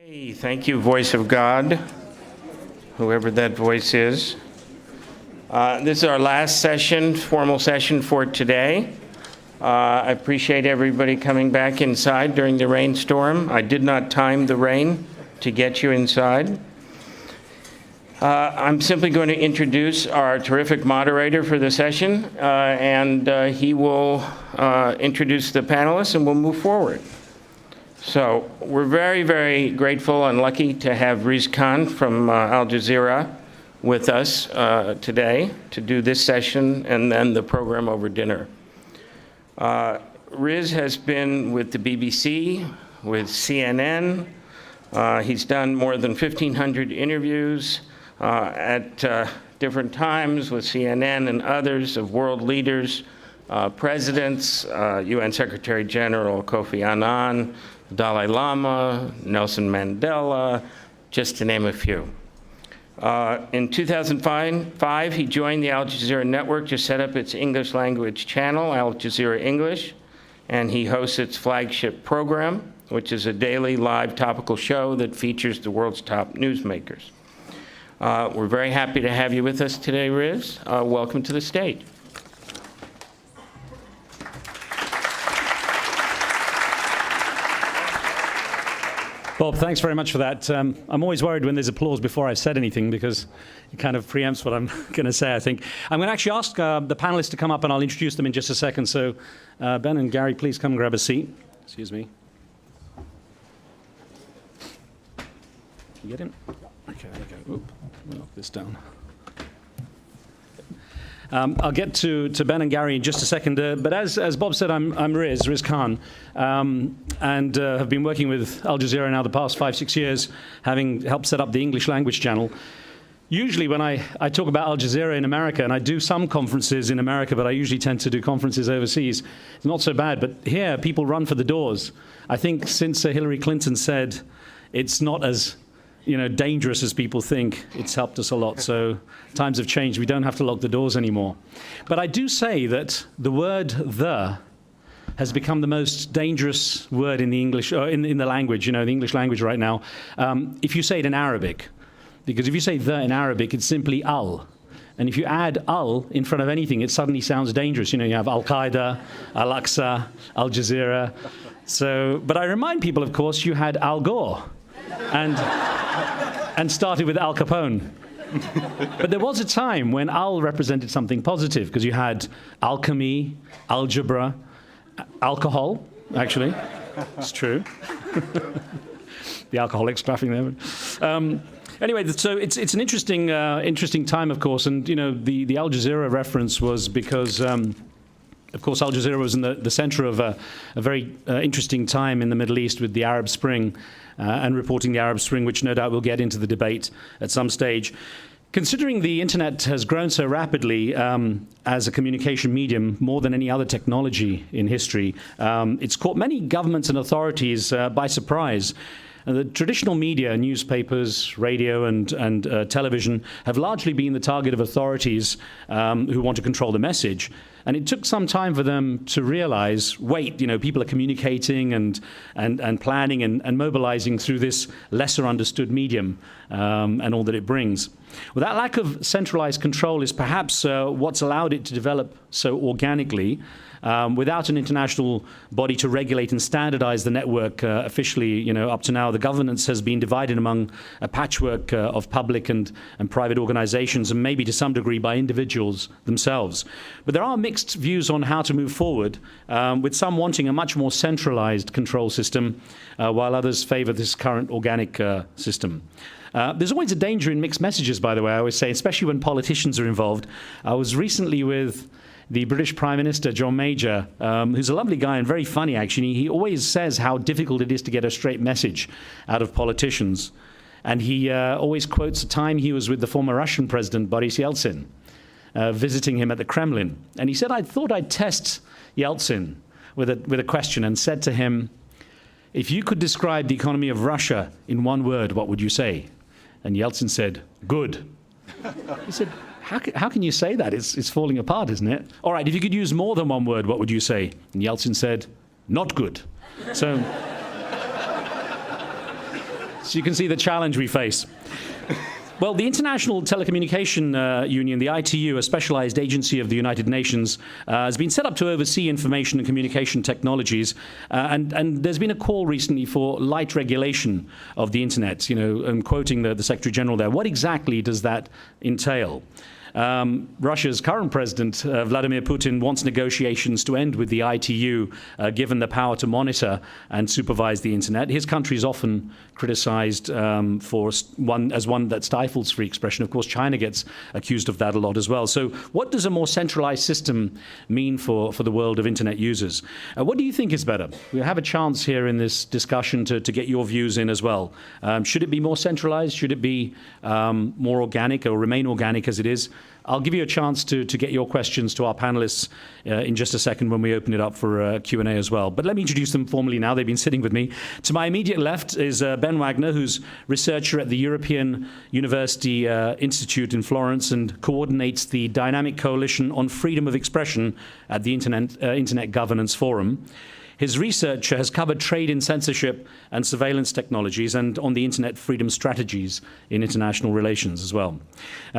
Hey, thank you, voice of God, whoever that voice is. This is our last session, formal session for today. I appreciate everybody coming back inside during the rainstorm. I did not time the rain to get you inside. I'm simply going to introduce our terrific moderator for the session, and he will introduce the panelists and we'll move forward. So we're very, very grateful and lucky to have Riz Khan from Al Jazeera with us today to do this session and then the program over dinner. Riz has been with the BBC, with CNN. He's done more than 1,500 interviews at different times with CNN and others of world leaders, presidents, UN Secretary General Kofi Annan, Dalai Lama, Nelson Mandela, just to name a few. In 2005, he joined the Al Jazeera network to set up its English language channel, Al Jazeera English, and he hosts its flagship program, which is a daily live topical show that features the world's top newsmakers. We're very happy to have you with us today, Riz. Welcome to the stage. Bob, thanks very much for that. I'm always worried when there's applause before I've said anything because it kind of preempts what I'm going to say, I think. I'm going to actually ask the panelists to come up and I'll introduce them in just a second. So Ben and Gary, please come grab a seat. Excuse me. You get in? Okay, there we go. Oop, we'll knock this down. I'll get to Ben and Gary in just a second, but as Bob said, I'm Riz Khan, and have been working with Al Jazeera now the past 5-6 years, having helped set up the English language channel. Usually when I talk about Al Jazeera in America, and I do some conferences in America, but I usually tend to do conferences overseas, it's not so bad, but here people run for the doors. I think since Hillary Clinton said it's not as dangerous as people think, it's helped us a lot. So times have changed. We don't have to lock the doors anymore. But I do say that the word "the" has become the most dangerous word in the English, in the language, the English language right now. If you say it in Arabic, because if you say "the" in Arabic, it's simply "al." And if you add "al" in front of anything, it suddenly sounds dangerous. You have Al-Qaeda, Al-Aqsa, Al Jazeera. So, but I remind people, of course, you had Al Gore. And started with Al Capone. But there was a time when Al represented something positive, because you had alchemy, algebra, alcohol, actually. It's true. The alcoholics laughing there. Anyway, so it's an interesting time, of course, and the Al Jazeera reference was because of course, Al Jazeera was in the center of a very interesting time in the Middle East with the Arab Spring and reporting the Arab Spring, which no doubt we'll get into the debate at some stage. Considering the internet has grown so rapidly as a communication medium, more than any other technology in history, it's caught many governments and authorities by surprise. The traditional media, newspapers, radio, and television have largely been the target of authorities who want to control the message. And it took some time for them to realize, wait, people are communicating and planning and mobilizing through this lesser understood medium and all that it brings. Well, that lack of centralized control is perhaps what's allowed it to develop so organically. Without an international body to regulate and standardize the network officially, up to now, the governance has been divided among a patchwork of public and private organizations, and maybe to some degree by individuals themselves. But there are mixed views on how to move forward, with some wanting a much more centralized control system, while others favor this current organic system. There's always a danger in mixed messages, by the way, I always say, especially when politicians are involved. I was recently with the British Prime Minister, John Major, who's a lovely guy and very funny, actually. He always says how difficult it is to get a straight message out of politicians. And he always quotes a time he was with the former Russian president, Boris Yeltsin, visiting him at the Kremlin. And he said, I thought I'd test Yeltsin with a question and said to him, if you could describe the economy of Russia in one word, what would you say? And Yeltsin said, good. He said, how can you say that? It's falling apart, isn't it? All right, if you could use more than one word, what would you say? And Yeltsin said, not good. So So you can see the challenge we face. Well, the International Telecommunication Union, the ITU, a specialized agency of the United Nations, has been set up to oversee information and communication technologies. And there's been a call recently for light regulation of the internet. You know, I'm quoting the Secretary General there. What exactly does that entail? Russia's current president, Vladimir Putin, wants negotiations to end with the ITU, given the power to monitor and supervise the internet. His country is often criticized as one that stifles free expression. Of course, China gets accused of that a lot as well. So what does a more centralized system mean for the world of internet users? What do you think is better? We have a chance here in this discussion to get your views in as well. Should it be more centralized? Should it be more organic or remain organic as it is? I'll give you a chance to get your questions to our panelists in just a second when we open it up for Q&A as well. But let me introduce them formally now. They've been sitting with me. To my immediate left is Ben Wagner, who's researcher at the European University Institute in Florence and coordinates the Dynamic Coalition on Freedom of Expression at the Internet Governance Forum. His research has covered trade in censorship and surveillance technologies and on the internet freedom strategies in international relations as well.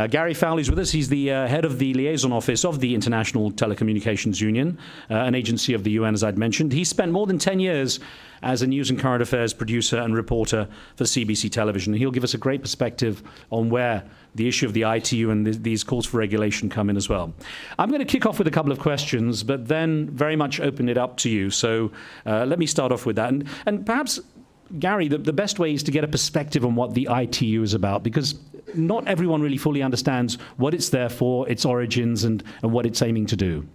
Gary Fowlie is with us. He's the head of the Liaison Office of the International Telecommunications Union, an agency of the UN, as I'd mentioned. He spent more than 10 years as a news and current affairs producer and reporter for CBC Television. He'll give us a great perspective on where the issue of the ITU and these calls for regulation come in as well. I'm going to kick off with a couple of questions, but then very much open it up to you. So let me start off with that. And perhaps, Gary, the best way is to get a perspective on what the ITU is about, because not everyone really fully understands what it's there for, its origins, and what it's aiming to do.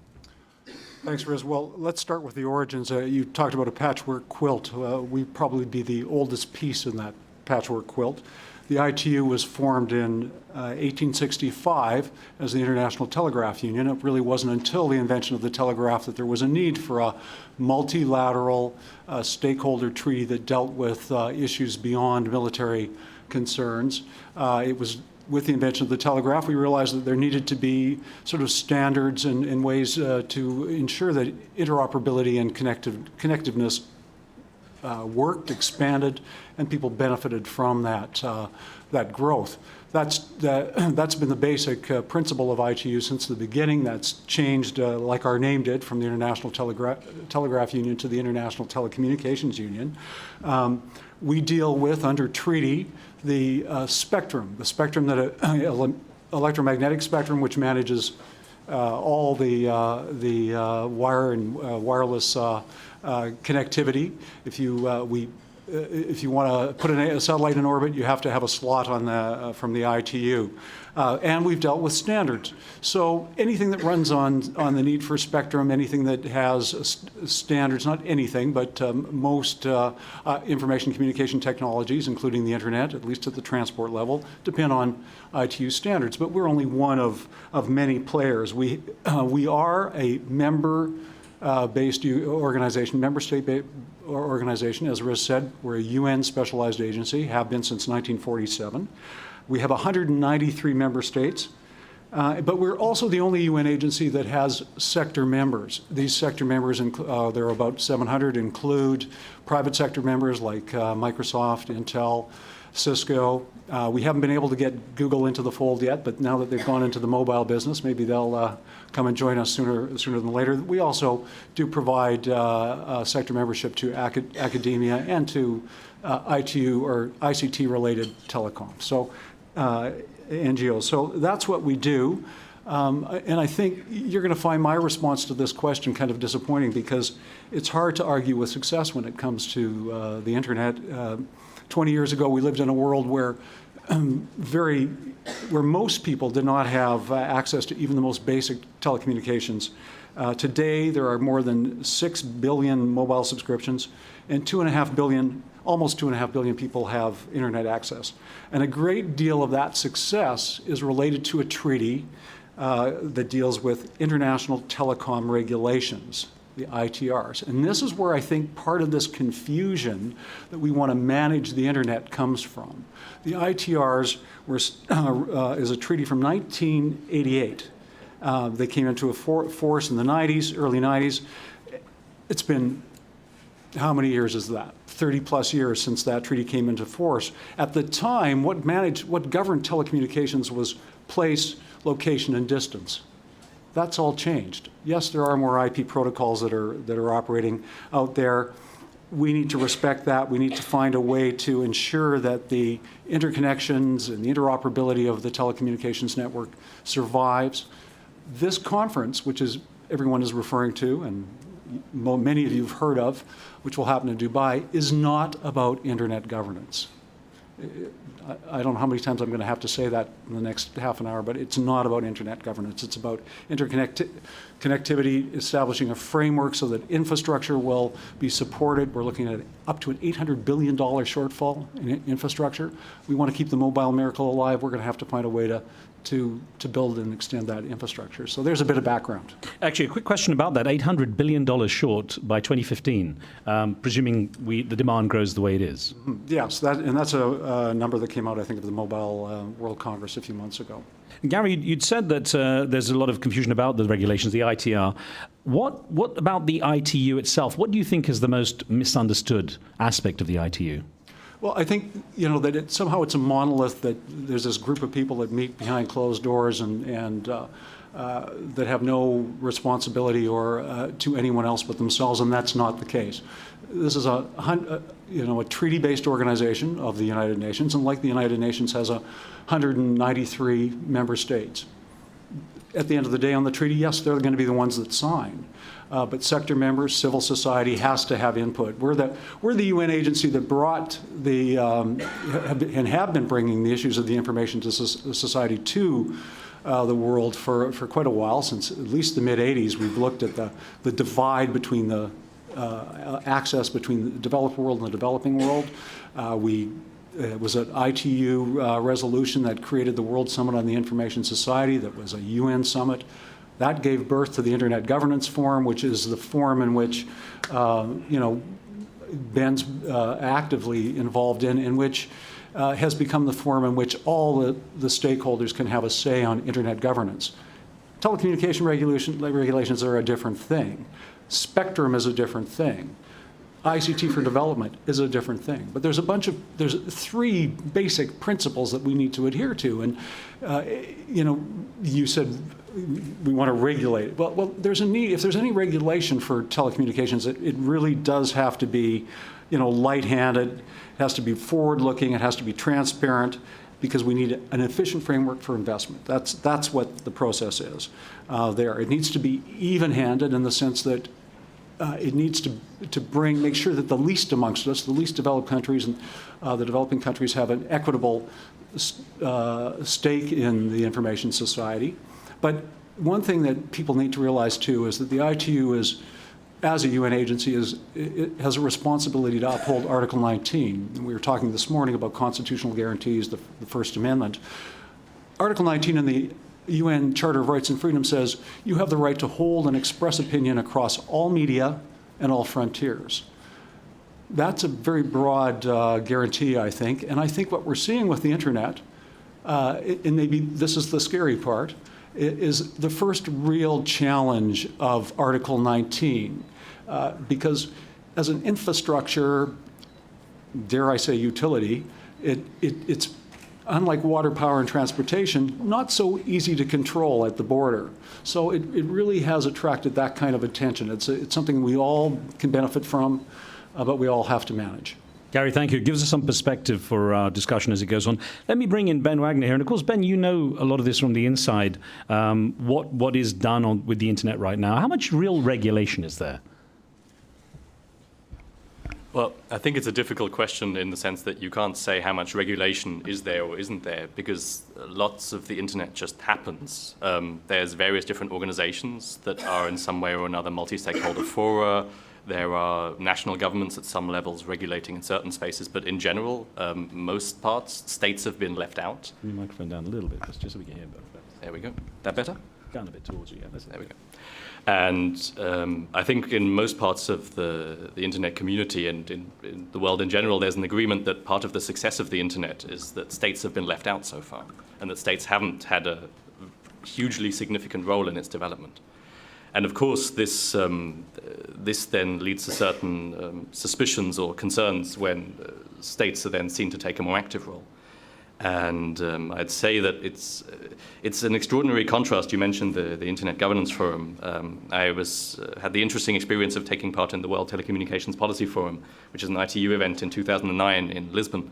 Thanks, Riz. Well, let's start with the origins. You talked about a patchwork quilt. We'd probably be the oldest piece in that patchwork quilt. The ITU was formed in 1865 as the International Telegraph Union. It really wasn't until the invention of the telegraph that there was a need for a multilateral stakeholder treaty that dealt with issues beyond military concerns. It was with the invention of the telegraph, we realized that there needed to be sort of standards and ways to ensure that interoperability and connectiveness worked, expanded, and people benefited from that growth. That's been the basic principle of ITU since the beginning. That's changed, like our name did, from the International Telegraph Union to the International Telecommunications Union. We deal with, under treaty, the spectrum that electromagnetic spectrum, which manages all the wire and wireless connectivity. If you want to put a satellite in orbit, you have to have a slot on from the ITU. And we've dealt with standards. So anything that runs on the need for spectrum, anything that has standards, not anything, but most information communication technologies, including the internet, at least at the transport level, depend on ITU standards. But we're only one of many players. We are a member-based organization, member state organization. As Riz said, we're a UN specialized agency, have been since 1947. We have 193 member states, but we're also the only UN agency that has sector members. These sector members, there are about 700, include private sector members like Microsoft, Intel, Cisco. We haven't been able to get Google into the fold yet, but now that they've gone into the mobile business, maybe they'll come and join us sooner than later. We also do provide sector membership to academia and to ITU or ICT-related telecom. So NGOs. So that's what we do. And I think you're going to find my response to this question kind of disappointing, because it's hard to argue with success when it comes to the internet. 20 years ago, we lived in a world where most people did not have access to even the most basic telecommunications. Today, there are more than 6 billion mobile subscriptions, and almost 2.5 billion people have internet access. And a great deal of that success is related to a treaty that deals with international telecom regulations, the ITRs. And this is where I think part of this confusion that we want to manage the internet comes from. The ITRs is a treaty from 1988. They came into force in the 90s, early 90s. It's been How many years is that? 30-plus years since that treaty came into force. At the time, what governed telecommunications was place, location, and distance. That's all changed. Yes, there are more IP protocols that are operating out there. We need to respect that. We need to find a way to ensure that the interconnections and the interoperability of the telecommunications network survives. This conference, which everyone is referring to, and many of you have heard of, which will happen in Dubai, is not about internet governance. I don't know how many times I'm going to have to say that in the next half an hour, but it's not about internet governance. It's about connectivity, establishing a framework so that infrastructure will be supported. We're looking at up to an $800 billion shortfall in infrastructure. We want to keep the mobile miracle alive. We're going to have to find a way to build and extend that infrastructure. So there's a bit of background. Actually, a quick question about that $800 billion short by 2015, presuming the demand grows the way it is. Yes, that's a number that came out, I think, of the Mobile World Congress a few months ago. Gary, you'd said that there's a lot of confusion about the regulations, the ITR. What about the ITU itself? What do you think is the most misunderstood aspect of the ITU? Well, I think, that somehow it's a monolith, that there's this group of people that meet behind closed doors and that have no responsibility or to anyone else but themselves, and that's not the case. This is a treaty-based organization of the United Nations, and like the United Nations, has 193 member states. At the end of the day on the treaty, yes, they're going to be the ones that sign. But sector members, civil society has to have input. We're the UN agency that brought and have been bringing the issues of the information to society to the world for quite a while, since at least the mid-'80s. We've looked at the divide between the access between the developed world and the developing world. It was an ITU resolution that created the World Summit on the Information Society that was a UN summit. That gave birth to the Internet Governance Forum, which is the forum in which, Ben's actively involved in which has become the forum in which all the stakeholders can have a say on Internet governance. Telecommunication regulations are a different thing. Spectrum is a different thing. ICT for development is a different thing. But there's three basic principles that we need to adhere to. And, you said we want to regulate it. Well, there's a need. If there's any regulation for telecommunications, it really does have to be, light-handed. It has to be forward-looking. It has to be transparent, because we need an efficient framework for investment. That's what the process is there. It needs to be even-handed in the sense that it needs to make sure that the least amongst us, the least developed countries and the developing countries, have an equitable stake in the information society. But one thing that people need to realize too is that the ITU as a UN agency, it has a responsibility to uphold Article 19. And we were talking this morning about constitutional guarantees, the First Amendment. Article 19 in the UN Charter of Rights and Freedom says you have the right to hold and express opinion across all media and all frontiers. That's a very broad guarantee, I think. And I think what we're seeing with the internet, and maybe this is the scary part, is the first real challenge of Article 19. Because as an infrastructure, dare I say utility, it's unlike water, power, and transportation, not so easy to control at the border. So it really has attracted that kind of attention. It's something we all can benefit from, but we all have to manage. Gary, thank you. It gives us some perspective for our discussion as it goes on. Let me bring in Ben Wagner here. And of course, Ben, you know a lot of this from the inside. What is done with the internet right now? How much real regulation is there? Well, I think it's a difficult question in the sense that you can't say how much regulation is there or isn't there, because lots of the internet just happens. There's various different organizations that are in some way or another multi-stakeholder fora. There are national governments at some levels regulating in certain spaces, but in general, most parts, states have been left out. Bring the microphone down a little bit, just so we can hear better. There we go. That better? Down a bit towards you, yeah. There we go. And I think in most parts of the internet community and in the world in general, there's an agreement that part of the success of the internet is that states have been left out so far, and that states haven't had a hugely significant role in its development. And of course, this then leads to certain suspicions or concerns when states are then seen to take a more active role. And I'd say that it's an extraordinary contrast. You mentioned the Internet Governance Forum. I had the interesting experience of taking part in the World Telecommunications Policy Forum, which is an ITU event in 2009 in Lisbon.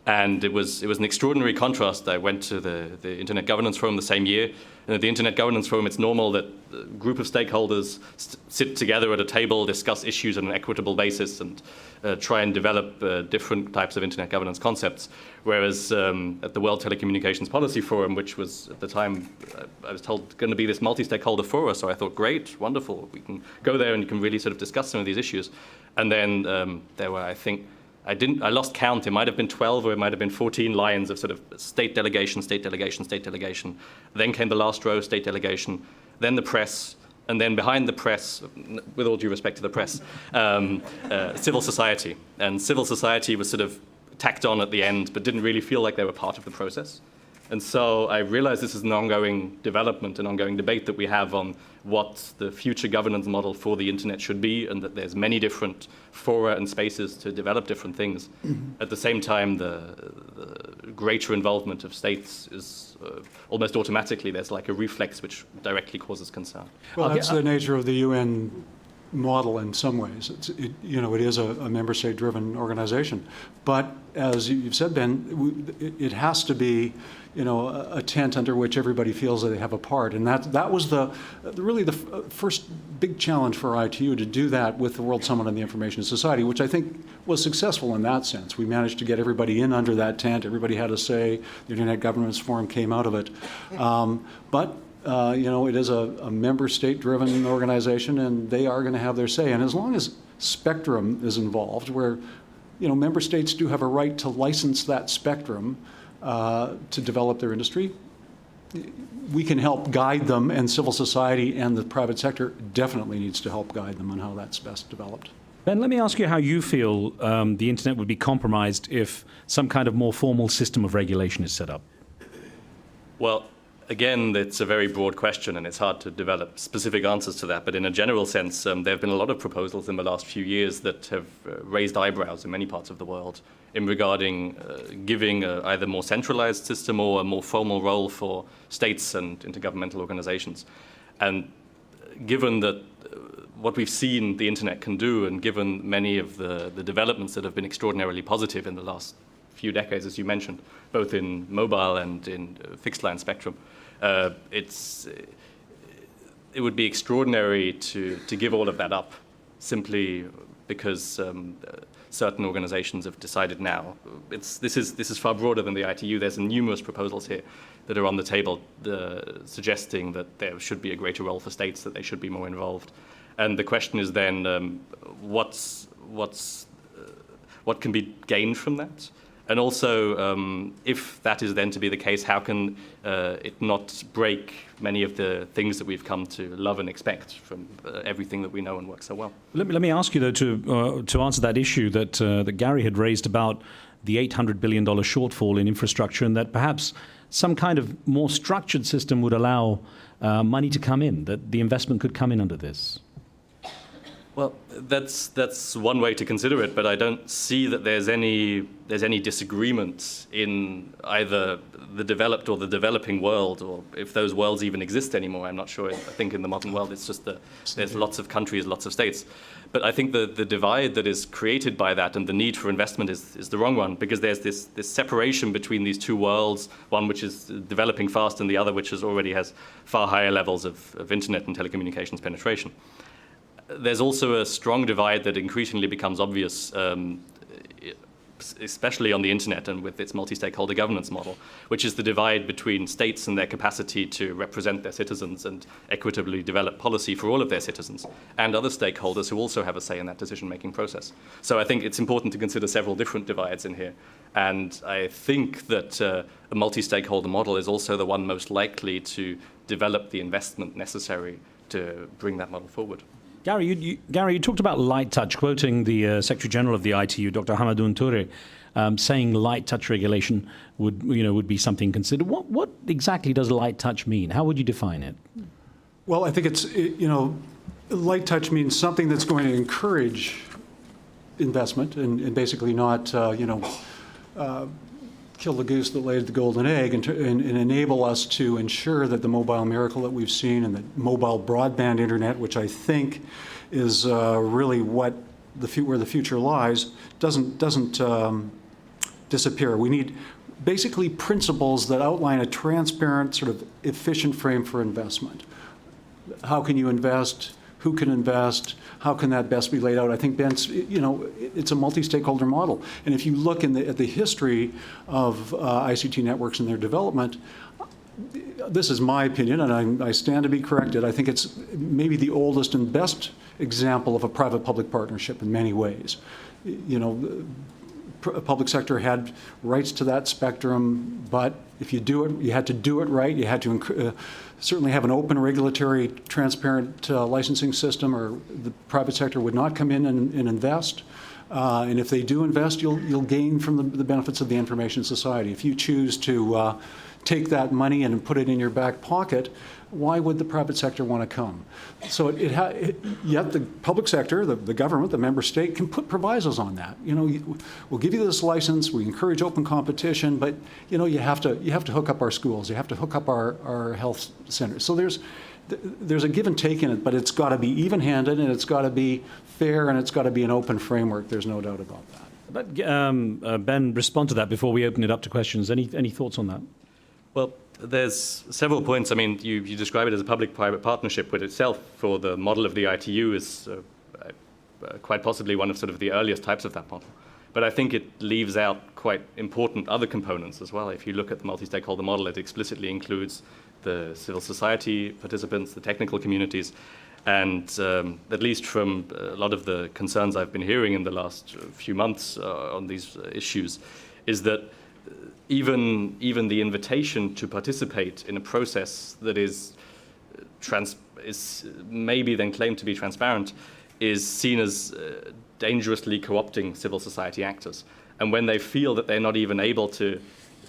And it was an extraordinary contrast. I went to the Internet Governance Forum the same year. And at the Internet Governance Forum, it's normal that a group of stakeholders sit together at a table, discuss issues on an equitable basis, and try and develop different types of Internet governance concepts. Whereas at the World Telecommunications Policy Forum, which was at the time, I was told, going to be this multi-stakeholder forum, so I thought, great, wonderful, we can go there and you can really sort of discuss some of these issues. And then there were, I think, I lost count. It might have been 12 or it might have been 14 lines of sort of state delegation, state delegation, state delegation. Then came the last row, state delegation, then the press, and then behind the press, with all due respect to the press, civil society. And civil society was sort of tacked on at the end, but didn't really feel like they were part of the process. And so I realized this is an ongoing development, an ongoing debate that we have on what the future governance model for the internet should be, and that there's many different fora and spaces to develop different things. Mm-hmm. At the same time, the greater involvement of states is almost automatically, there's like a reflex which directly causes concern. Well, that's the nature of the UN model in some ways. It is a member state-driven organization. But as you've said, Ben, it has to be, a tent under which everybody feels that they have a part. And that was really the first big challenge for ITU, to do that with the World Summit on the Information Society, which I think was successful in that sense. We managed to get everybody in under that tent. Everybody had a say. The Internet Governance Forum came out of it. But it is a member state-driven organization, and they are going to have their say. And as long as spectrum is involved, where member states do have a right to license that spectrum to develop their industry, we can help guide them, and civil society and the private sector definitely needs to help guide them on how that's best developed. Ben, let me ask you how you feel the internet would be compromised if some kind of more formal system of regulation is set up. Well, again, it's a very broad question, and it's hard to develop specific answers to that. But in a general sense, there have been a lot of proposals in the last few years that have raised eyebrows in many parts of the world in regarding giving either more centralized system or a more formal role for states and intergovernmental organizations. And given that what we've seen the internet can do, and given many of the developments that have been extraordinarily positive in the last few decades, as you mentioned, both in mobile and in fixed line spectrum, it would be extraordinary to give all of that up simply because certain organizations have decided now. This is far broader than the ITU. There's numerous proposals here that are on the table suggesting that there should be a greater role for states, that they should be more involved. And the question is then, what can be gained from that? And also, if that is then to be the case, how can it not break many of the things that we've come to love and expect from everything that we know and works so well? Let me ask you, though, to answer that issue that Gary had raised about the $800 billion shortfall in infrastructure, and that perhaps some kind of more structured system would allow money to come in, that the investment could come in under this. Well, that's one way to consider it, but I don't see that there's any disagreement in either the developed or the developing world, or if those worlds even exist anymore. I'm not sure. I think in the modern world it's just there's lots of countries, lots of states. But I think the divide that is created by that and the need for investment is the wrong one, because there's this separation between these two worlds, one which is developing fast and the other which already has far higher levels of internet and telecommunications penetration. There's also a strong divide that increasingly becomes obvious, especially on the internet and with its multi-stakeholder governance model, which is the divide between states and their capacity to represent their citizens and equitably develop policy for all of their citizens, and other stakeholders who also have a say in that decision-making process. So I think it's important to consider several different divides in here. And I think that a multi-stakeholder model is also the one most likely to develop the investment necessary to bring that model forward. Gary, you talked about light touch, quoting the Secretary General of the ITU, Dr. Hamadoun Touré, saying light touch regulation would be something considered. What exactly does light touch mean? How would you define it? Well, I think light touch means something that's going to encourage investment and basically not, kill the goose that laid the golden egg and enable us to ensure that the mobile miracle that we've seen and the mobile broadband internet, which I think is really where the future lies, doesn't disappear. We need basically principles that outline a transparent, sort of efficient frame for investment. How can you invest? Who can invest? How can that best be laid out? I think it's a multi-stakeholder model. And if you look at the history of ICT networks and their development, this is my opinion, and I stand to be corrected. I think it's maybe the oldest and best example of a private-public partnership in many ways. Public sector had rights to that spectrum, but if you do it, you had to do it right. You had to certainly have an open, regulatory, transparent licensing system, or the private sector would not come in and invest. And if they do invest, you'll gain from the benefits of the information society. If you choose to take that money and put it in your back pocket, why would the private sector want to come? So yet the public sector, the government, the member state can put provisos on that. We'll give you this license. We encourage open competition, but you have to hook up our schools. You have to hook up our health centers. So there's a give and take in it, but it's got to be even-handed, and it's got to be fair, and it's got to be an open framework. There's no doubt about that. But Ben, respond to that before we open it up to questions. Any thoughts on that? Well, there's several points. I mean, you describe it as a public-private partnership, which itself, for the model of the ITU, is quite possibly one of sort of the earliest types of that model. But I think it leaves out quite important other components as well. If you look at the multi-stakeholder model, it explicitly includes the civil society participants, the technical communities, and at least from a lot of the concerns I've been hearing in the last few months on these issues, is that even the invitation to participate in a process that is maybe then claimed to be transparent is seen as dangerously co-opting civil society actors. And when they feel that they're not even able to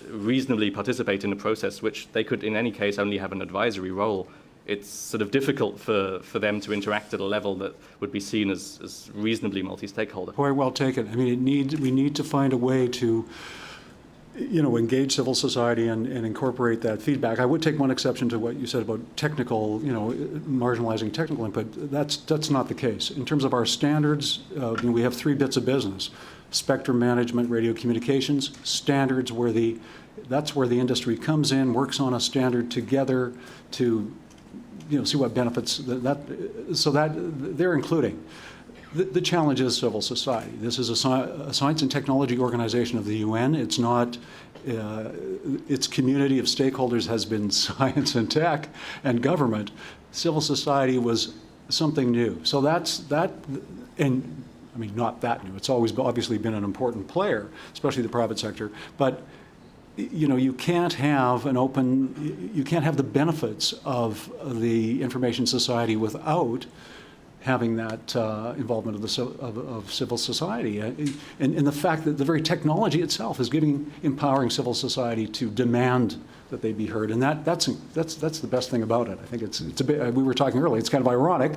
reasonably participate in a process, which they could in any case only have an advisory role, it's sort of difficult for them to interact at a level that would be seen as reasonably multi-stakeholder. Point well taken. I mean, we need to find a way to engage civil society and incorporate that feedback. I would take one exception to what you said about technical, marginalizing technical input. That's not the case. In terms of our standards, we have 3 bits of business: spectrum management, radio communications, standards, that's where the industry comes in, works on a standard together to, see what benefits so that they're including. The challenge is civil society. This is a science and technology organization of the UN. It's not, its community of stakeholders has been science and tech and government. Civil society was something new. So that, and I mean, not that new. It's always obviously been an important player, especially the private sector. But you can't have the benefits of the information society without having that involvement of civil society, and the fact that the very technology itself is empowering civil society to demand that they be heard, and that's the best thing about it. I think it's a bit. We were talking earlier. It's kind of ironic,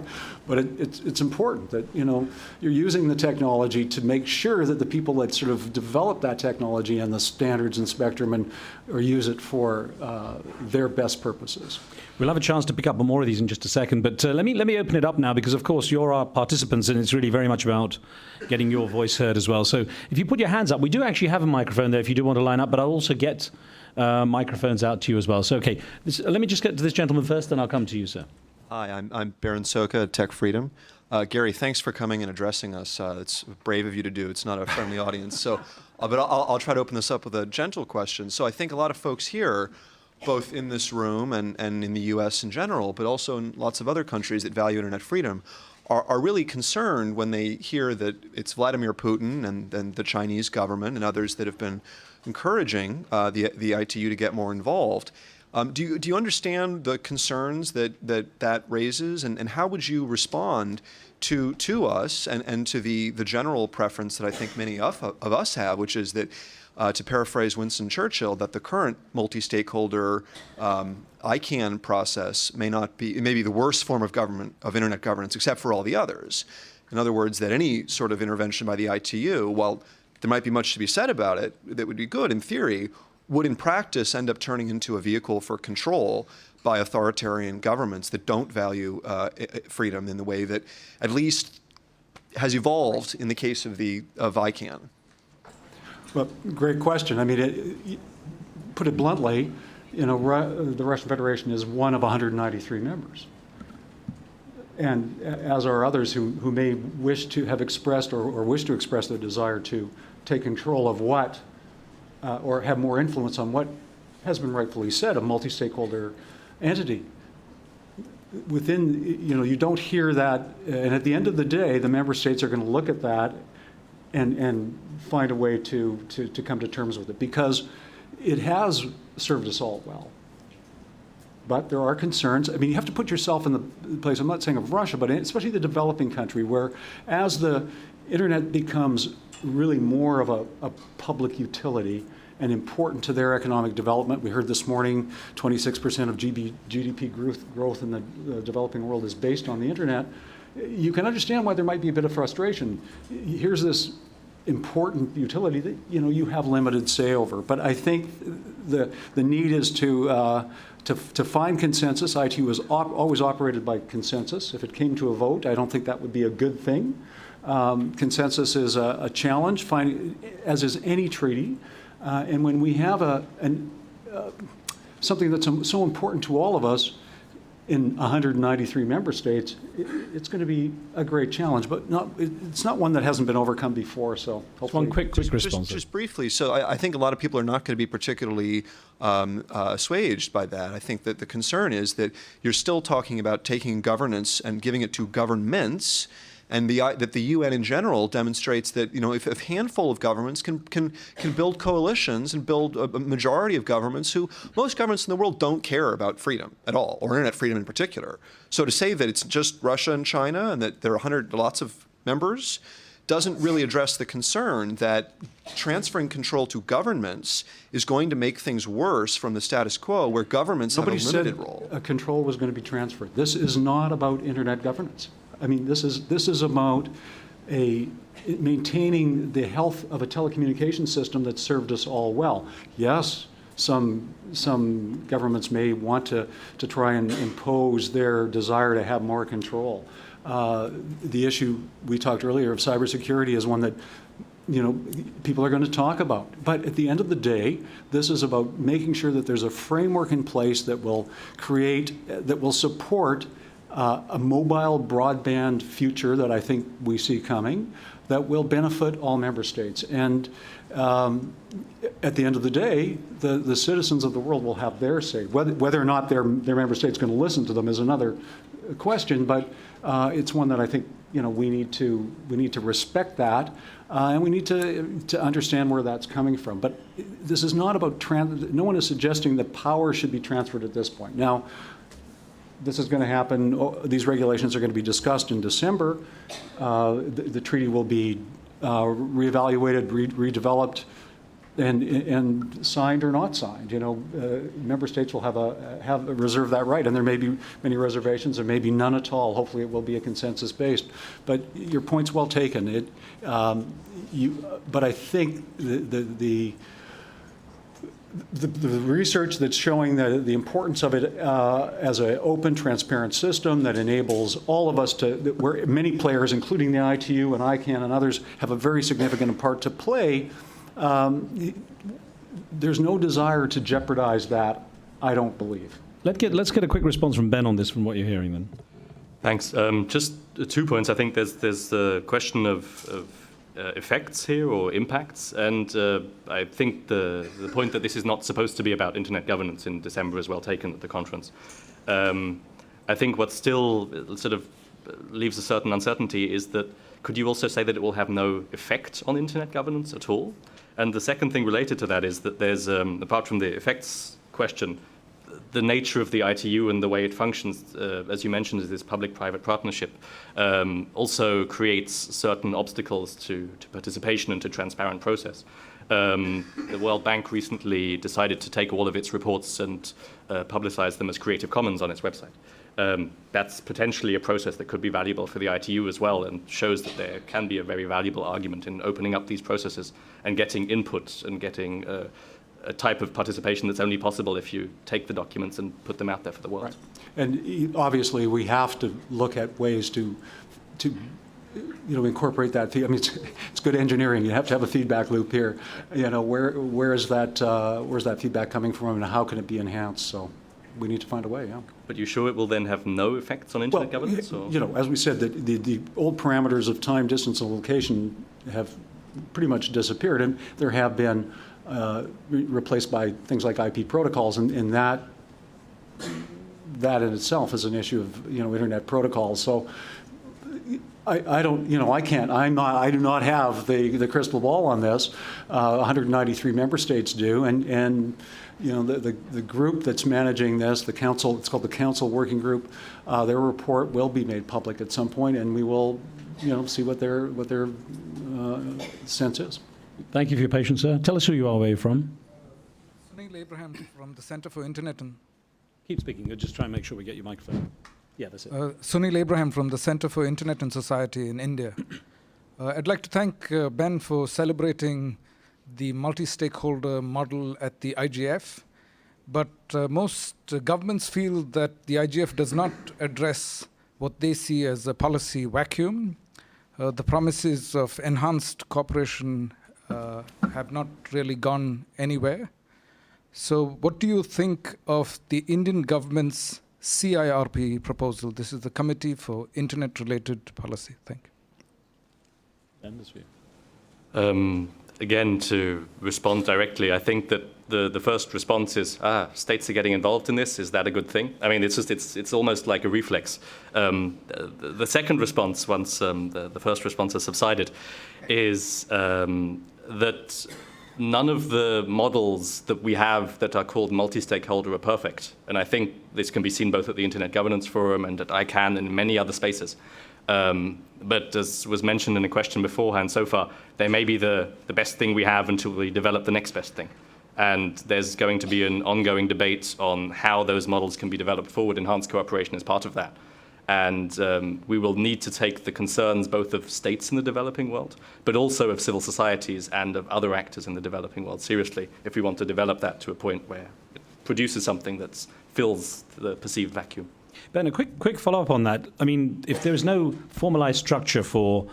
but it's important that you're using the technology to make sure that the people that sort of develop that technology and the standards and spectrum or use it for their best purposes. We'll have a chance to pick up on more of these in just a second, but let me open it up now, because of course you're our participants, and it's really very much about getting your voice heard as well. So if you put your hands up, we do actually have a microphone there if you do want to line up, but I'll also get microphones out to you as well. So okay, let me just get to this gentleman first, then I'll come to you, sir. Hi, I'm Baron Soka at Tech Freedom. Gary, thanks for coming and addressing us. It's brave of you to do. It's not a friendly audience, so but I'll try to open this up with a gentle question. So I think a lot of folks here, both in this room and in the U.S. in general, but also in lots of other countries that value internet freedom, are really concerned when they hear that it's Vladimir Putin and the Chinese government and others that have been encouraging the ITU to get more involved. Do you understand the concerns that raises, and how would you respond to us and to the general preference that I think many of us have, which is that to paraphrase Winston Churchill, that the current multi-stakeholder ICANN process may be the worst form of government, of internet governance, except for all the others. In other words, that any sort of intervention by the ITU, while there might be much to be said about it, that would be good in theory, would in practice end up turning into a vehicle for control by authoritarian governments that don't value freedom in the way that at least has evolved in the case of ICANN. Well, great question. I mean, put it bluntly, the Russian Federation is one of 193 members. And as are others who may wish to have expressed or wish to express their desire to take control of what, or have more influence on what has been rightfully said, a multi-stakeholder entity. Within, you don't hear that, and at the end of the day, the member states are going to look at that and find a way to come to terms with it, because it has served us all well. But there are concerns. I mean, you have to put yourself in the place, I'm not saying of Russia, but especially the developing country, where as the internet becomes really more of a public utility and important to their economic development. We heard this morning 26% of GDP growth in the developing world is based on the internet. You can understand why there might be a bit of frustration. Here's this important utility that you have limited say over. But I think the need is to find consensus. ITU has always operated by consensus. If it came to a vote, I don't think that would be a good thing. Consensus is a challenge, as is any treaty. And when we have something that's so important to all of us in 193 member states, it's going to be a great challenge, but it's not one that hasn't been overcome before. So hopefully, one quick response. Just briefly, so I think a lot of people are not going to be particularly assuaged by that. I think that the concern is that you're still talking about taking governance and giving it to governments. And that the UN in general demonstrates that if a handful of governments can build coalitions and build a majority of governments most governments in the world don't care about freedom at all, or internet freedom in particular. So to say that it's just Russia and China and that there are lots of members doesn't really address the concern that transferring control to governments is going to make things worse from the status quo, where governments have a limited role. Nobody said control was going to be transferred. This is not about internet governance. I mean, this is about maintaining the health of a telecommunications system that served us all well. Yes, some governments may want to try and impose their desire to have more control. The issue we talked earlier of cybersecurity is one that people are going to talk about. But at the end of the day, this is about making sure that there's a framework in place that will support a mobile broadband future that I think we see coming that will benefit all member states. And at the end of the day, the citizens of the world will have their say. Whether or not their member state's going to listen to them is another question, but it's one that I think we need to respect that, and we need to understand where that's coming from. But this is not about no one is suggesting that power should be transferred at this point. Now, this is going to happen. These regulations are going to be discussed in December. The treaty will be reevaluated, redeveloped, and signed or not signed. Member states will have reserve that right, and there may be many reservations, there may be none at all. Hopefully, it will be a consensus-based. But your point's well taken. But I think the research that's showing the importance of it as an open, transparent system that enables all of us where many players, including the ITU and ICANN and others, have a very significant part to play. There's no desire to jeopardize that, I don't believe. Let's get a quick response from Ben on this, from what you're hearing then. Thanks. Just 2 points. I think there's the question of effects here or impacts, and I think the point that this is not supposed to be about internet governance in December is well taken at the conference. I think what still sort of leaves a certain uncertainty is that could you also say that it will have no effect on internet governance at all? And the second thing related to that is that there's, apart from the effects question, the nature of the ITU and the way it functions, as you mentioned, is this public-private partnership, also creates certain obstacles to participation and to transparent process. The World Bank recently decided to take all of its reports and publicize them as Creative Commons on its website. That's potentially a process that could be valuable for the ITU as well, and shows that there can be a very valuable argument in opening up these processes and getting input and getting a type of participation that's only possible if you take the documents and put them out there for the world. Right. And obviously, we have to look at ways to incorporate that. I mean, it's good engineering. You have to have a feedback loop here. Where's that feedback coming from, and how can it be enhanced? So we need to find a way. Yeah. But you sure it will then have no effects on internet governance? Or? As we said, the old parameters of time, distance, and location have pretty much disappeared, and there have been replaced by things like IP protocols, and that in itself is an issue of internet protocols. So I do not have the crystal ball on this. 193 member states do, and the group that's managing this, the council, it's called the Council Working Group. Their report will be made public at some point, and we will see what their sense is. Thank you for your patience, sir. Tell us who you are, where you're from. Sunil Abraham from the Center for Internet and... Keep speaking. We'll just try and make sure we get your microphone. Yeah, that's it. Sunil Abraham from the Center for Internet and Society in India. I'd like to thank Ben for celebrating the multi-stakeholder model at the IGF, but most governments feel that the IGF does not address what they see as a policy vacuum. The promises of enhanced cooperation have not really gone anywhere. So what do you think of the Indian government's CIRP proposal? This is the Committee for Internet-Related Policy. Thank you. Again, to respond directly, I think that the first response is, states are getting involved in this. Is that a good thing? I mean, it's almost like a reflex. The second response, once the first response has subsided, is that none of the models that we have that are called multi-stakeholder are perfect. And I think this can be seen both at the Internet Governance Forum and at ICANN and in many other spaces. But as was mentioned in a question beforehand so far, they may be the best thing we have until we develop the next best thing. And there's going to be an ongoing debate on how those models can be developed forward. Enhanced cooperation is part of that. And we will need to take the concerns both of states in the developing world, but also of civil societies and of other actors in the developing world seriously if we want to develop that to a point where it produces something that fills the perceived vacuum. Ben, a quick follow-up on that. I mean, if there is no formalized structure for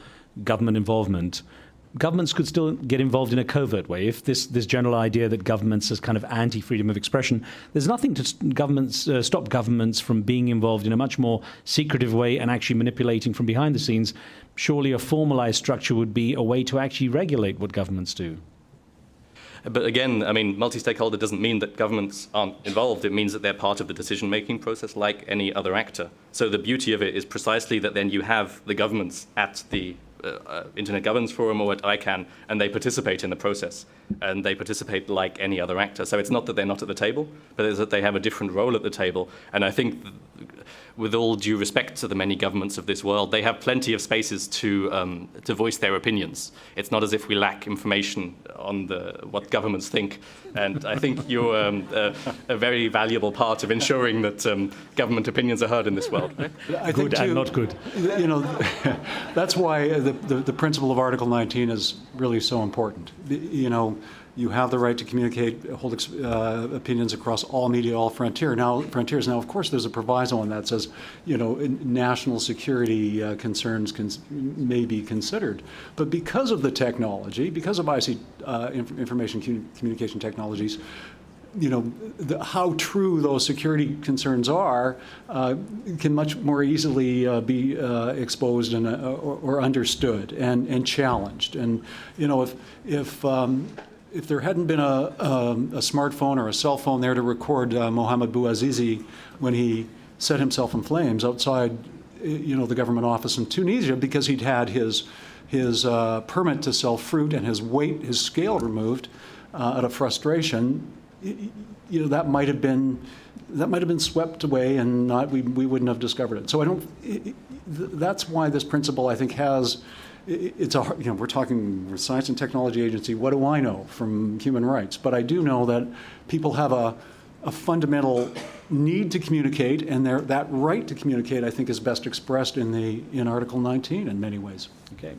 government involvement, governments could still get involved in a covert way. If this general idea that governments is kind of anti-freedom of expression, there's nothing to stop governments from being involved in a much more secretive way and actually manipulating from behind the scenes. Surely a formalized structure would be a way to actually regulate what governments do. But again, I mean, multi-stakeholder doesn't mean that governments aren't involved. It means that they're part of the decision-making process like any other actor. So the beauty of it is precisely that then you have the governments at the Internet Governance Forum or at ICANN, and they participate in the process, and they participate like any other actor. So it's not that they're not at the table, but it's that they have a different role at the table. And I think, with all due respect to the many governments of this world, they have plenty of spaces to voice their opinions. It's not as if we lack information on what governments think. And I think you're a very valuable part of ensuring that government opinions are heard in this world. Right? I think good and not good. That's why the principle of Article 19 is really so important. You have the right to communicate, hold opinions across all media, all frontiers. Now, of course, there's a proviso on that says, national security concerns may be considered. But because of the technology, because of information communication technologies, how true those security concerns are can much more easily be exposed and or understood and challenged. And if there hadn't been a smartphone or a cell phone there to record Mohammed Bouazizi when he set himself in flames outside, the government office in Tunisia because he'd had his permit to sell fruit and his scale removed out of frustration, that might have been swept away and we wouldn't have discovered it. So that's why this principle I think we're talking Science and Technology Agency. What do I know from human rights? But I do know that people have a fundamental need to communicate, and that right to communicate, I think, is best expressed in Article 19 in many ways. Okay.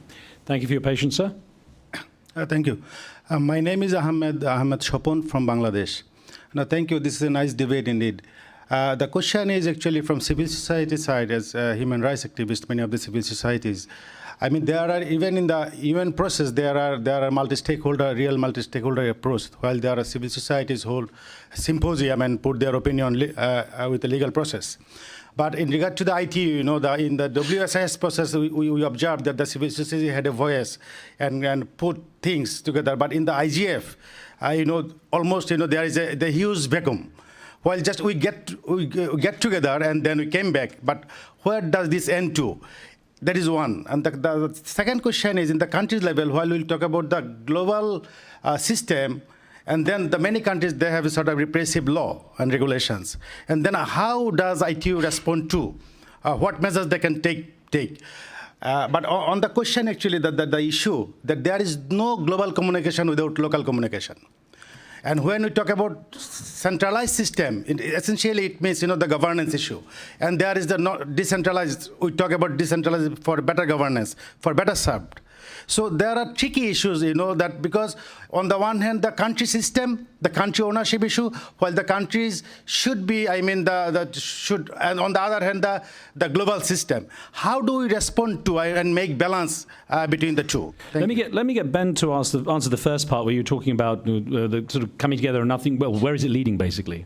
Thank you for your patience, sir. Thank you. My name is Ahmed Shopon from Bangladesh. Now, thank you. This is a nice debate indeed. The question is actually from civil society side, as human rights activists, many of the civil societies. I mean, there are, even in the UN process, there are multi-stakeholder, real multi-stakeholder approach, while there are civil societies hold symposium and put their opinion with the legal process. But in regard to the ITU, in the WSIS process, we observed that the civil society had a voice and put things together. But in the IGF, almost, there is the huge vacuum. While just we get together and then we came back. But where does this end to? That is one. And the second question is, in the country level, while we'll talk about the global system, and then the many countries, they have a sort of repressive law and regulations. And then how does ITU respond to? What measures they can take? But on the question, actually, the issue that there is no global communication without local communication. And when we talk about centralized system, essentially it means, the governance issue. And there is the not decentralized, we talk about decentralized for better governance, for better served. So there are tricky issues, that because on the one hand, the country system, the country ownership issue, while the countries should be, and on the other hand, the global system. How do we respond to and make balance between the two? Let me get Ben to answer the first part where you're talking about the sort of coming together and nothing. Well, where is it leading, basically?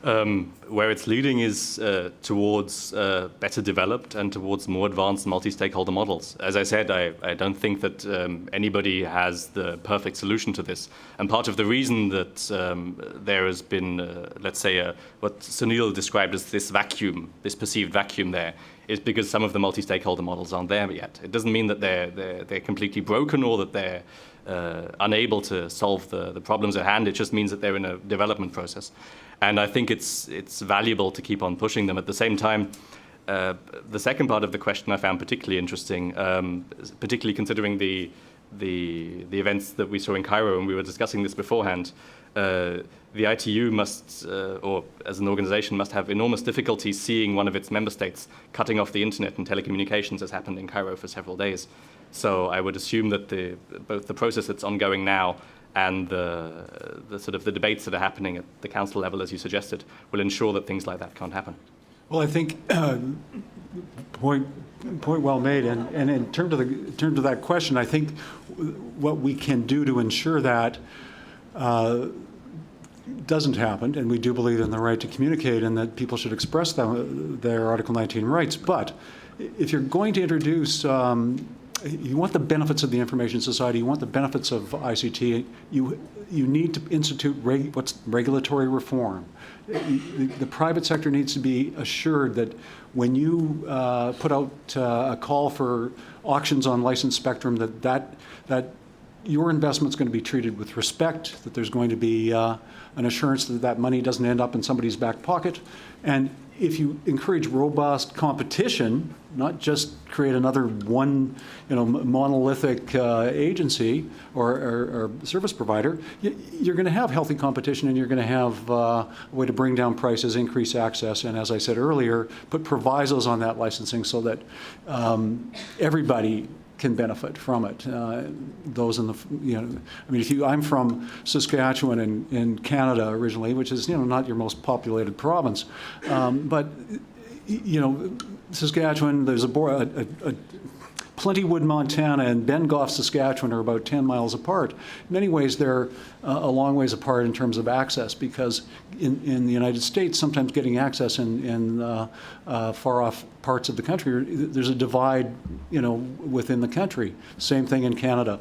Where it's leading is towards better developed and towards more advanced multi-stakeholder models. As I said, I don't think that anybody has the perfect solution to this. And part of the reason that there has been, let's say, what Sunil described as this vacuum, this perceived vacuum there, is because some of the multi-stakeholder models aren't there yet. It doesn't mean that they're completely broken or that they're unable to solve the problems at hand. It just means that they're in a development process. And I think it's valuable to keep on pushing them. At the same time, the second part of the question I found particularly interesting, particularly considering the events that we saw in Cairo, and we were discussing this beforehand. The ITU must, or as an organization, must have enormous difficulty seeing one of its member states cutting off the internet and telecommunications, as happened in Cairo for several days. So I would assume that both the process that's ongoing now and the sort of the debates that are happening at the council level, as you suggested, will ensure that things like that can't happen. Well, I think point well made. And in terms of that question, I think what we can do to ensure that doesn't happen, and we do believe in the right to communicate and that people should express their Article 19 rights. But if you're going to introduce you want the benefits of the information society, you want the benefits of ICT, you need to institute regulatory reform. The private sector needs to be assured that when you put out a call for auctions on licensed spectrum, that your investment's going to be treated with respect, that there's going to be an assurance that money doesn't end up in somebody's back pocket. And if you encourage robust competition, not just create another one, monolithic agency or service provider, you're going to have healthy competition, and you're going to have a way to bring down prices, increase access, and as I said earlier, put provisos on that licensing so that everybody can benefit from it. Those in the, I'm from Saskatchewan in Canada originally, which is, not your most populated province. But, Saskatchewan, there's Plentywood, Montana, and Bengoff, Saskatchewan are about 10 miles apart. In many ways, they're a long ways apart in terms of access, because in the United States, sometimes getting access in far-off parts of the country, there's a divide, within the country. Same thing in Canada.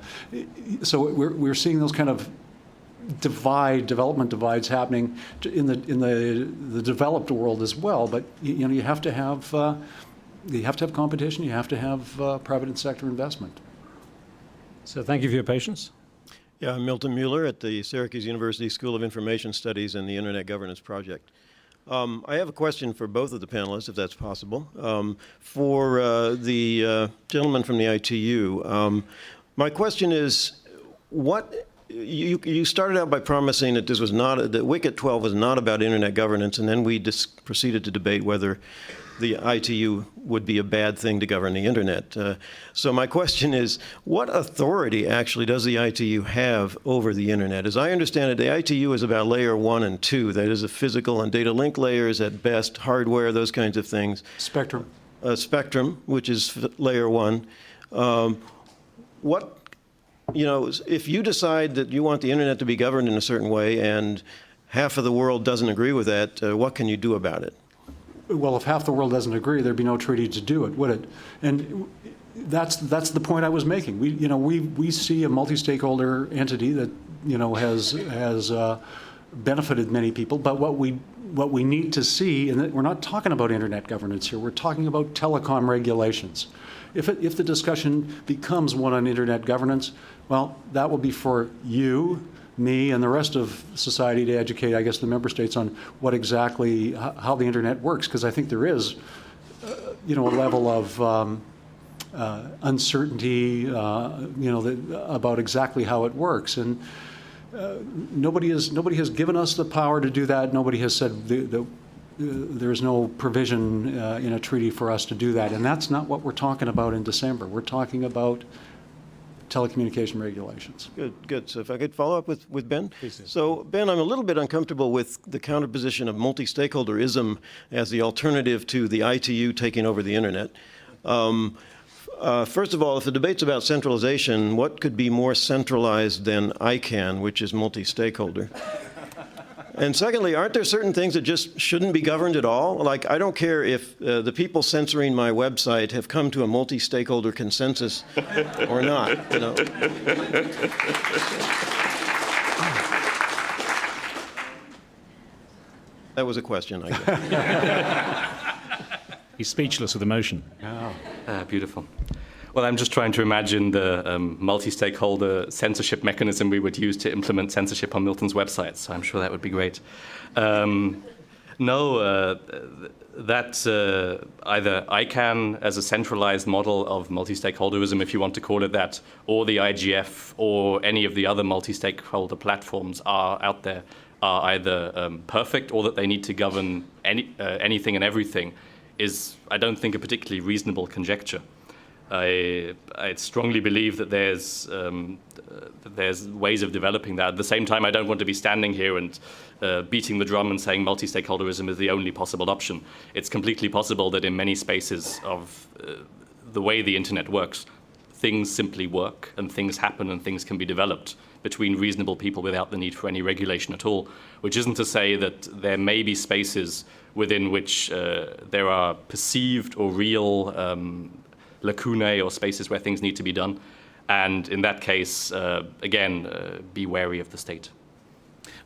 So we're seeing those kind of development divides happening in the developed world as well. But you have to have competition. You have to have private sector investment. So thank you for your patience. Yeah, I'm Milton Mueller at the Syracuse University School of Information Studies and the Internet Governance Project. I have a question for both of the panelists, if that's possible. For the gentleman from the ITU, my question is, you started out by promising that this was not, that WCAT 12 was not about internet governance, and then we proceeded to debate whether the ITU would be a bad thing to govern the internet. So my question is, what authority actually does the ITU have over the internet? As I understand it, the ITU is about layer 1 and 2, that is the physical and data link layers at best, hardware, those kinds of things. Spectrum. Spectrum, which is layer 1. If you decide that you want the internet to be governed in a certain way and half of the world doesn't agree with that, what can you do about it? Well, if half the world doesn't agree, there'd be no treaty to do it, would it? And that's the point I was making. We see a multi-stakeholder entity that has benefited many people, but what we need to see, and we're not talking about internet governance here. We're talking about telecom regulations. If the discussion becomes one on internet governance, well, that will be for you, me, and the rest of society to educate, I guess, the member states on what exactly, how the internet works, because I think there is, a level of uncertainty, about exactly how it works, and nobody has given us the power to do that. Nobody has said there's no provision in a treaty for us to do that, and that's not what we're talking about in December. We're talking about telecommunication regulations. Good. So if I could follow up with Ben? Please do. So Ben, I'm a little bit uncomfortable with the counterposition of multi-stakeholderism as the alternative to the ITU taking over the internet. First of all, if the debate's about centralization, what could be more centralized than ICANN, which is multi-stakeholder? And secondly, aren't there certain things that just shouldn't be governed at all? Like, I don't care if the people censoring my website have come to a multi-stakeholder consensus or not, That was a question, I guess. He's speechless with emotion. Oh. Beautiful. Well, I'm just trying to imagine the multi-stakeholder censorship mechanism we would use to implement censorship on Milton's website, so I'm sure that would be great. That's either ICANN as a centralized model of multi-stakeholderism, if you want to call it that, or the IGF, or any of the other multi-stakeholder platforms out there are either perfect or that they need to govern anything and everything is, I don't think, a particularly reasonable conjecture. I strongly believe that there's ways of developing that. At the same time, I don't want to be standing here and beating the drum and saying multi-stakeholderism is the only possible option. It's completely possible that in many spaces of the way the internet works, things simply work and things happen and things can be developed between reasonable people without the need for any regulation at all, which isn't to say that there may be spaces within which there are perceived or real lacunae or spaces where things need to be done. And in that case, again, be wary of the state.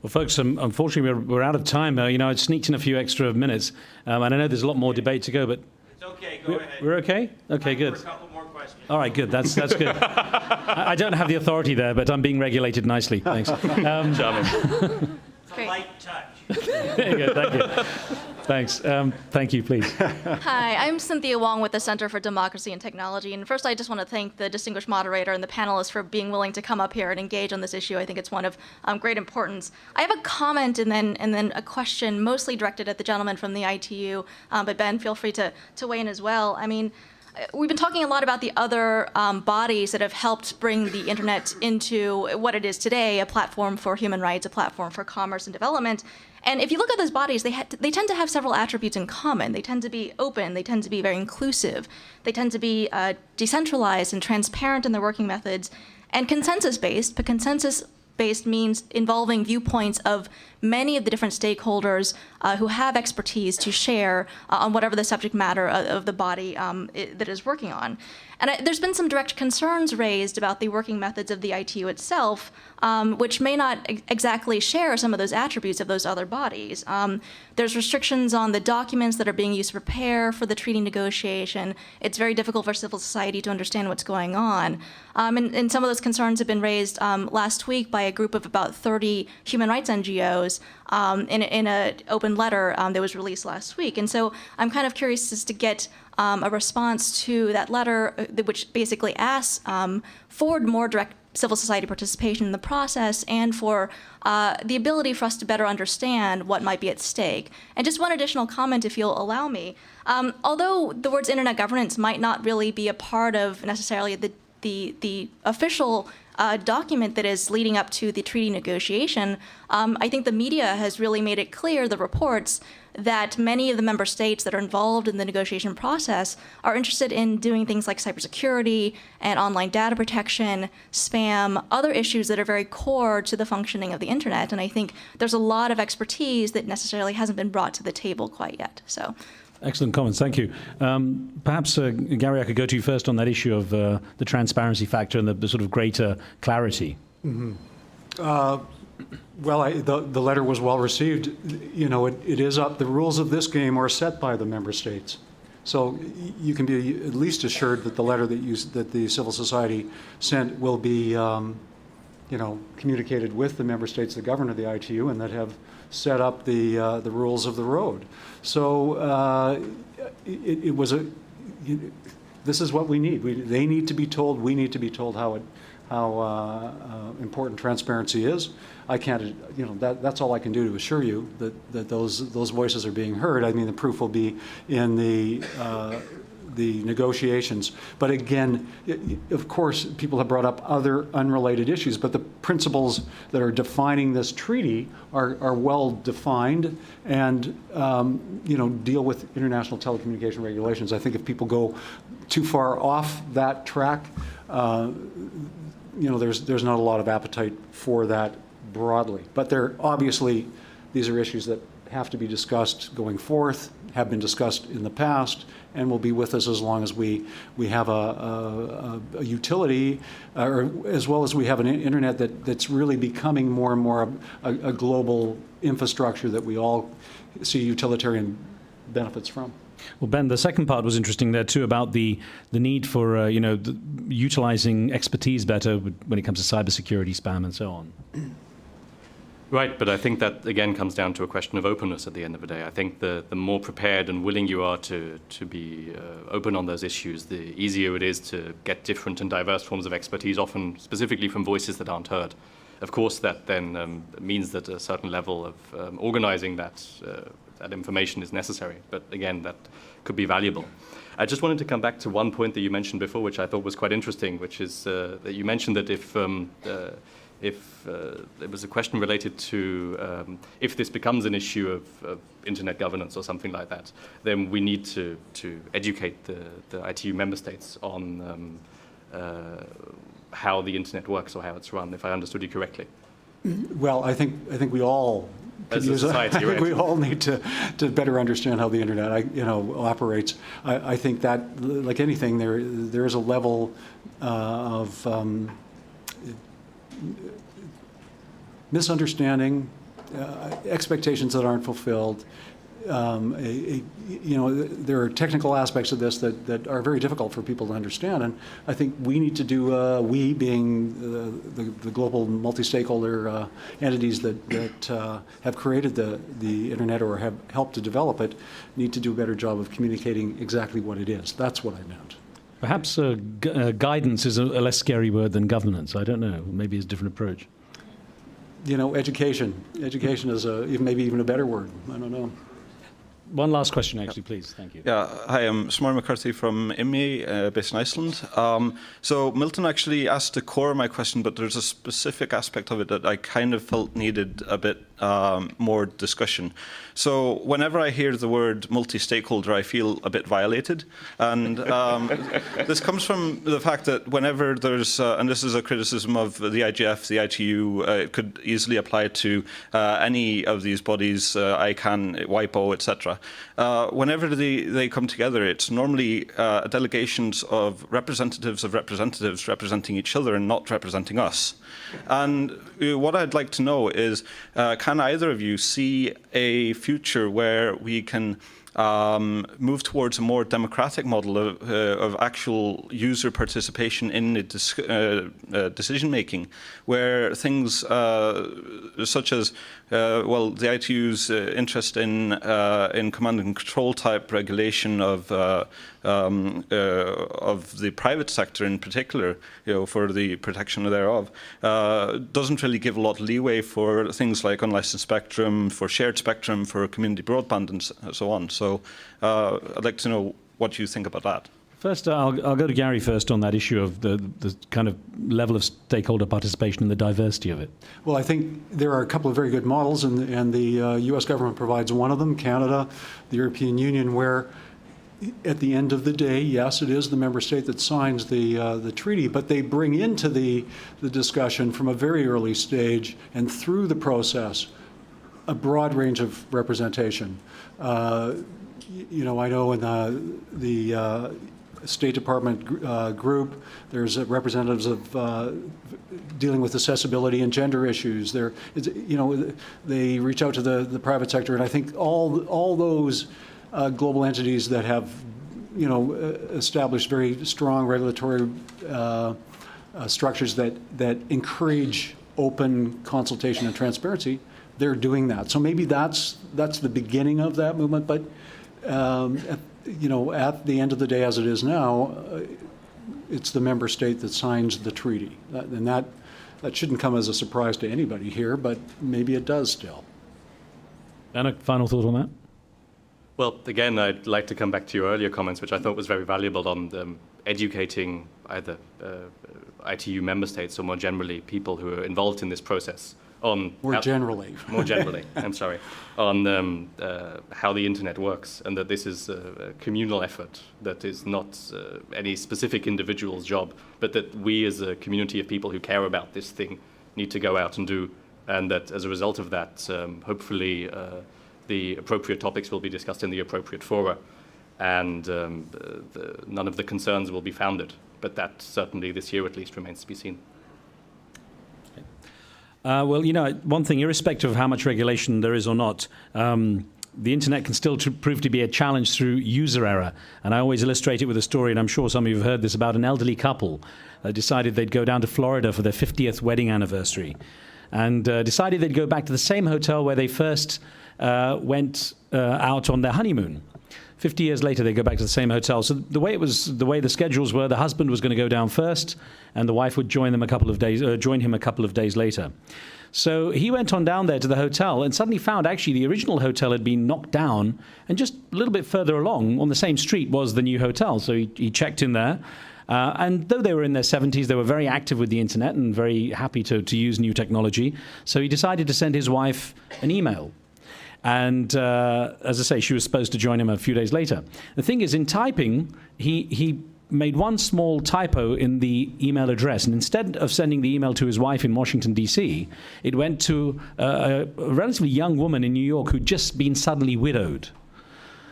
Well, folks, unfortunately, we're out of time. I sneaked in a few extra minutes, and I know there's a lot more debate to go, but... It's okay, go ahead. We're okay? Okay, good. For a couple more questions. All right, good. That's good. I don't have the authority there, but I'm being regulated nicely. Thanks. Charming. It's a light touch. There you go. Thank you. Thanks. Thank you, please. Hi, I'm Cynthia Wong with the Center for Democracy and Technology. And first, I just want to thank the distinguished moderator and the panelists for being willing to come up here and engage on this issue. I think it's one of great importance. I have a comment and then a question mostly directed at the gentleman from the ITU, but Ben, feel free to weigh in as well. I mean, we've been talking a lot about the other bodies that have helped bring the internet into what it is today, a platform for human rights, a platform for commerce and development. And if you look at those bodies, they tend to have several attributes in common. They tend to be open. They tend to be very inclusive. They tend to be decentralized and transparent in their working methods and consensus-based, but consensus-based means involving viewpoints of many of the different stakeholders who have expertise to share on whatever the subject matter of the body that is working on. And there's been some direct concerns raised about the working methods of the ITU itself, which may not exactly share some of those attributes of those other bodies. There's restrictions on the documents that are being used to prepare for the treaty negotiation. It's very difficult for civil society to understand what's going on. And some of those concerns have been raised last week by a group of about 30 human rights NGOs in an open letter that was released last week. And so I'm kind of curious as to get a response to that letter, which basically asks for more direct civil society participation in the process and for the ability for us to better understand what might be at stake. And just one additional comment, if you'll allow me. Although the words internet governance might not really be a part of necessarily the official document that is leading up to the treaty negotiation, I think the media has really made it clear, the reports, that many of the member states that are involved in the negotiation process are interested in doing things like cybersecurity and online data protection, spam, other issues that are very core to the functioning of the internet. And I think there's a lot of expertise that necessarily hasn't been brought to the table quite yet. So. Excellent comments, thank you. Perhaps, Gary, I could go to you first on that issue of the transparency factor and the sort of greater clarity. Mm-hmm. Well, the letter was well received. You know, it is up. The rules of this game are set by the member states. So you can be at least assured that the letter that the civil society sent will be, you know, communicated with the member states that govern the ITU and that have set up the rules of the road. So it was this is what we need. They need to be told. We need to be told how important transparency is. I can't, you know, that's all I can do to assure you that those voices are being heard. I mean, the proof will be in the negotiations. But again, of course, people have brought up other unrelated issues, but the principles that are defining this treaty are well defined and, you know, deal with international telecommunication regulations. I think if people go too far off that track, you know, there's not a lot of appetite for that broadly. But obviously, these are issues that have to be discussed going forth, have been discussed in the past, and will be with us as long as we have a utility, or as well as we have an internet that's really becoming more and more a global infrastructure that we all see utilitarian benefits from. Well, Ben, the second part was interesting there too, about the need for you know, utilizing expertise better when it comes to cybersecurity, spam, and so on. Right, but I think that again comes down to a question of openness at the end of the day. I think the more prepared and willing you are to be open on those issues, the easier it is to get different and diverse forms of expertise, often specifically from voices that aren't heard. Of course, that then means that a certain level of organizing that information is necessary, but again, that could be valuable. I just wanted to come back to one point that you mentioned before, which I thought was quite interesting, which is that you mentioned that if there was a question related to if this becomes an issue of internet governance or something like that, then we need to educate the ITU member states on how the internet works or how it's run, if I understood you correctly. Well, I think we all as a society, I think right? we all need to better understand how the internet operates. I think that, like anything, there is a level of misunderstanding, expectations that aren't fulfilled. You know, there are technical aspects of this that are very difficult for people to understand, and I think we need to do, we being the global multi-stakeholder entities that have created the internet or have helped to develop it, need to do a better job of communicating exactly what it is. That's what I meant. Perhaps guidance is a less scary word than governance. I don't know. Maybe it's a different approach. You know, education. Education is maybe even a better word. I don't know. One last question, actually, please. Thank you. Yeah, hi, I'm Smar McCarthy from IMI, based in Iceland. So Milton actually asked the core of my question, but there's a specific aspect of it that I kind of felt needed a bit more discussion. So whenever I hear the word multi-stakeholder, I feel a bit violated. And this comes from the fact that whenever there's, and this is a criticism of the IGF, the ITU, it could easily apply to any of these bodies, ICANN, WIPO, etc. whenever they come together, it's normally delegations of representatives representing each other and not representing us. And what I'd like to know is, can either of you see a future where we can move towards a more democratic model of actual user participation in the decision making, where things such as the ITU's interest in command and control type regulation of the private sector in particular, for the protection thereof, doesn't really give a lot of leeway for things like unlicensed spectrum, for shared spectrum, for community broadband, and so on. So I'd like to know what you think about that. First, I'll go to Gary first on that issue of the kind of level of stakeholder participation and the diversity of it. Well, I think there are a couple of very good models, and the U.S. government provides one of them, Canada, the European Union, where at the end of the day, yes, it is the member state that signs the treaty, but they bring into the discussion from a very early stage and through the process a broad range of representation. I know in the State Department group, there's representatives of dealing with accessibility and gender issues. They reach out to the private sector, and I think all those global entities that have, established very strong regulatory structures that encourage open consultation and transparency, they're doing that. So maybe that's the beginning of that movement, but at the end of the day, as it is now, it's the member state that signs the treaty. And that shouldn't come as a surprise to anybody here, but maybe it does still. And a final thought on that? Well, again, I'd like to come back to your earlier comments, which I thought was very valuable on educating either ITU member states or more generally people who are involved in this process on More generally, I'm sorry, on how the internet works, and that this is a communal effort, that is not any specific individual's job, but that we as a community of people who care about this thing need to go out and do, and that as a result of that, hopefully the appropriate topics will be discussed in the appropriate fora, and none of the concerns will be founded, but that certainly this year at least remains to be seen. One thing, irrespective of how much regulation there is or not, the internet can still prove to be a challenge through user error. And I always illustrate it with a story, and I'm sure some of you have heard this, about an elderly couple that decided they'd go down to Florida for their 50th wedding anniversary, and decided they'd go back to the same hotel where they first went out on their honeymoon. 50 years later, they go back to the same hotel. So the way the schedules were, the husband was going to go down first, and the wife would join him a couple of days later. So he went on down there to the hotel and suddenly found actually the original hotel had been knocked down, and just a little bit further along on the same street was the new hotel. So he checked in there. And though they were in their 70s, they were very active with the internet and very happy to use new technology. So he decided to send his wife an email. And as I say, she was supposed to join him a few days later. The thing is, in typing, he made one small typo in the email address. And instead of sending the email to his wife in Washington, D.C., it went to a relatively young woman in New York who'd just been suddenly widowed.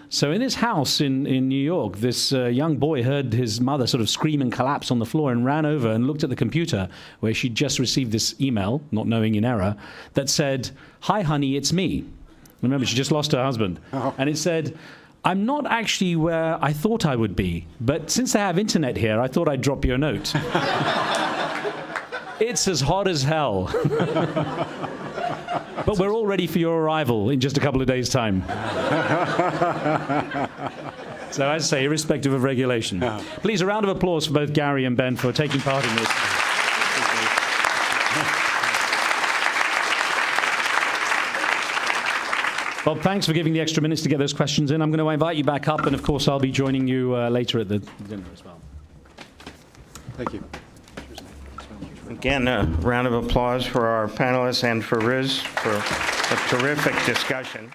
So in this house in New York, this young boy heard his mother sort of scream and collapse on the floor, and ran over and looked at the computer where she'd just received this email, not knowing in error, that said, "Hi, honey, it's me." Remember, she just lost her husband. Oh. And it said, "I'm not actually where I thought I would be, but since I have internet here, I thought I'd drop you a note." It's as hot as hell. But we're all ready for your arrival in just a couple of days' time. So as I say, irrespective of regulation. Please, a round of applause for both Gary and Ben for taking part in this. Bob, thanks for giving the extra minutes to get those questions in. I'm going to invite you back up, and of course I'll be joining you later at the dinner as well. Thank you. Again, a round of applause for our panelists and for Riz for a terrific discussion.